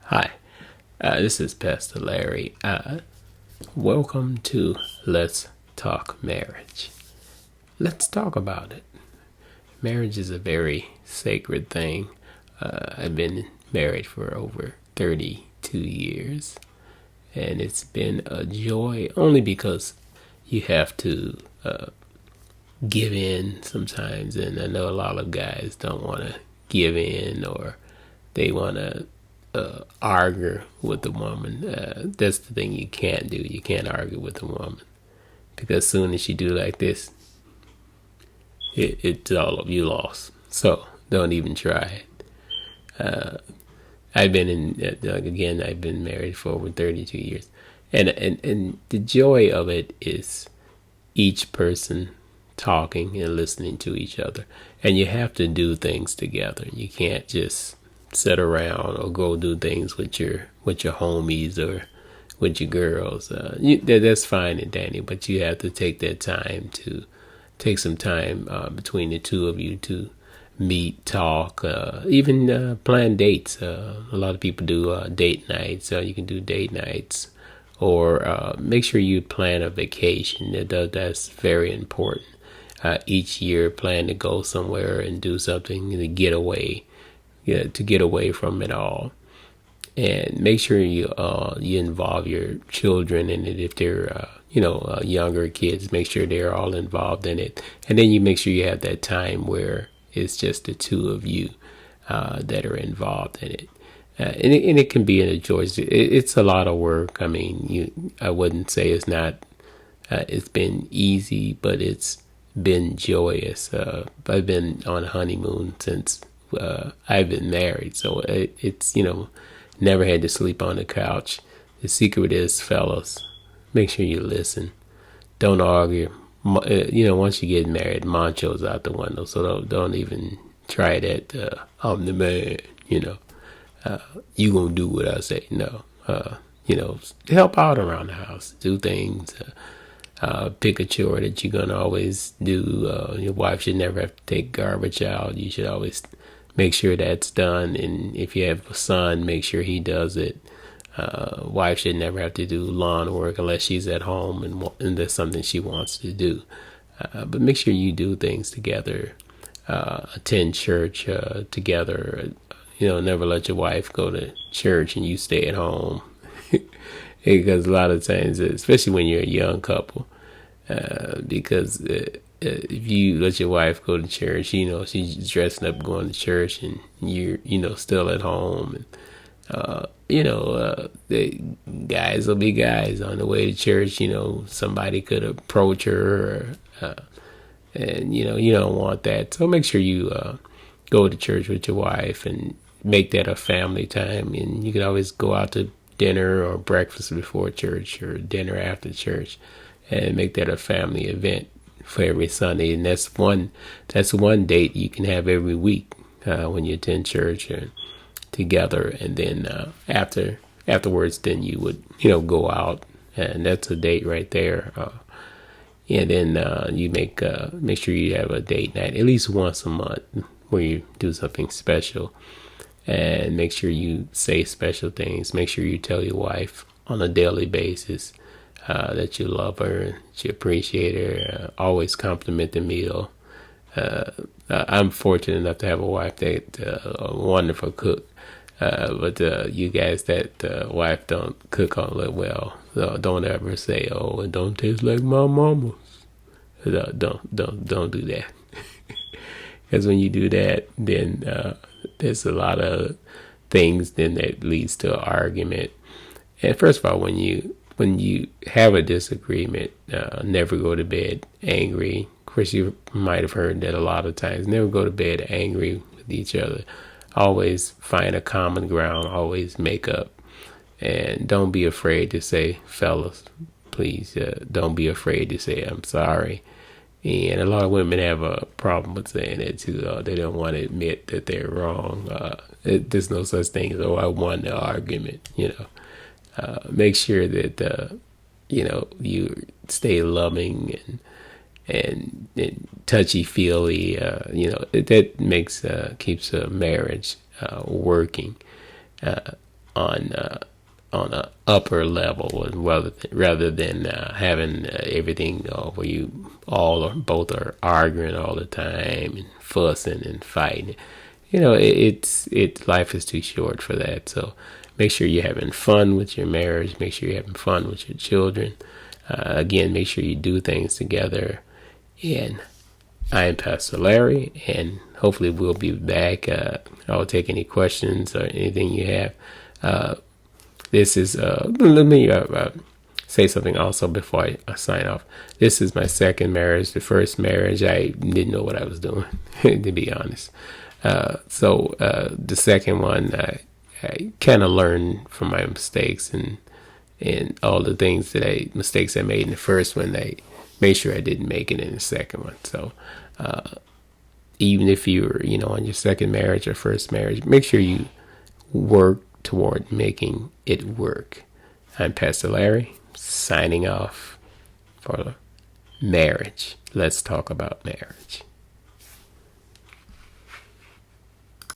Hi, this is Pastor Larry. Welcome to Let's Talk Marriage. Let's talk about it. Marriage is a very sacred thing. I've been married for over 32 years, and it's been a joy only because you have to give in sometimes. And I know a lot of guys don't want to give in, or they want to argue with the woman. That's the thing you can't do. You can't argue with the woman, because as soon as you do like this, it's all of you lost. So don't even try it. I've been I've been married for over 32 years, and the joy of it is each person talking and listening to each other, and you have to do things together. You can't just sit around or go do things with your homies or with your girls. That's fine and dandy, but you have to take some time between the two of you to meet, talk, even plan dates. A lot of people do date nights. You can do date nights, or make sure you plan a vacation. That's very important. Each year, plan to go somewhere and do something to get away. To get away from it all, and make sure you involve your children in it. If they're younger kids, make sure they're all involved in it, and then you make sure you have that time where it's just the two of you that are involved in it. And it can be a joy. It's a lot of work. I mean, I wouldn't say it's not. It's been easy, but it's been joyous. I've been on a honeymoon since I've been married, so it's never had to sleep on the couch. The secret is, fellas, make sure you listen. Don't argue. Once you get married, macho's out the window. So don't even try that. I'm the man. You gonna do what I say? No. Help out around the house. Do things. Pick a chore that you're gonna always do. Your wife should never have to take garbage out. You should always make sure that's done. And if you have a son, make sure he does it. Wife should never have to do lawn work unless she's at home and there's something she wants to do. But make sure you do things together. Attend church together. Never let your wife go to church and you stay at home. Because a lot of times, especially when you're a young couple, because if you let your wife go to church, she's dressing up going to church, and you're still at home, and the guys will be guys on the way to church. Somebody could approach her, and you don't want that. So make sure you go to church with your wife and make that a family time. And you can always go out to dinner or breakfast before church or dinner after church, and make that a family event for every Sunday. And that's one date you can have every week when you attend church or together. And then afterwards, then you would go out, and that's a date right there. And then you make sure you have a date night at least once a month where you do something special. And make sure you say special things. Make sure you tell your wife on a daily basis that you love her, that you appreciate her. Always compliment the meal. I'm fortunate enough to have a wife that's a wonderful cook. But you guys that wife don't cook all that well, so don't ever say, "Oh, it don't taste like my mama's." Don't do that. Because when you do that, then there's a lot of things then that leads to an argument. And first of all, when you have a disagreement, never go to bed angry. Of course, you might have heard that a lot of times. Never go to bed angry with each other. Always find a common ground. Always make up. And don't be afraid to say, fellas, please, don't be afraid to say, I'm sorry. And a lot of women have a problem with saying that too. They don't want to admit that they're wrong. There's no such thing as, I won the argument. Make sure that you stay loving and touchy feely. That keeps a marriage working. on a upper level, rather than having everything where you all or both are arguing all the time and fussing and fighting. Life is too short for that. So make sure you're having fun with your marriage. Make sure you're having fun with your children. Again, make sure you do things together. And I'm Pastor Larry, and hopefully we'll be back. I'll take any questions or anything you have. This is, let me say something also before I sign off. This is my second marriage. The first marriage, I didn't know what I was doing, to be honest. So the second one, I kind of learned from my mistakes and all the mistakes I made in the first one. I made sure I didn't make it in the second one. So even if you're, on your second marriage or first marriage, make sure you work toward making it work. I'm Pastor Larry, signing off for marriage. Let's talk about marriage.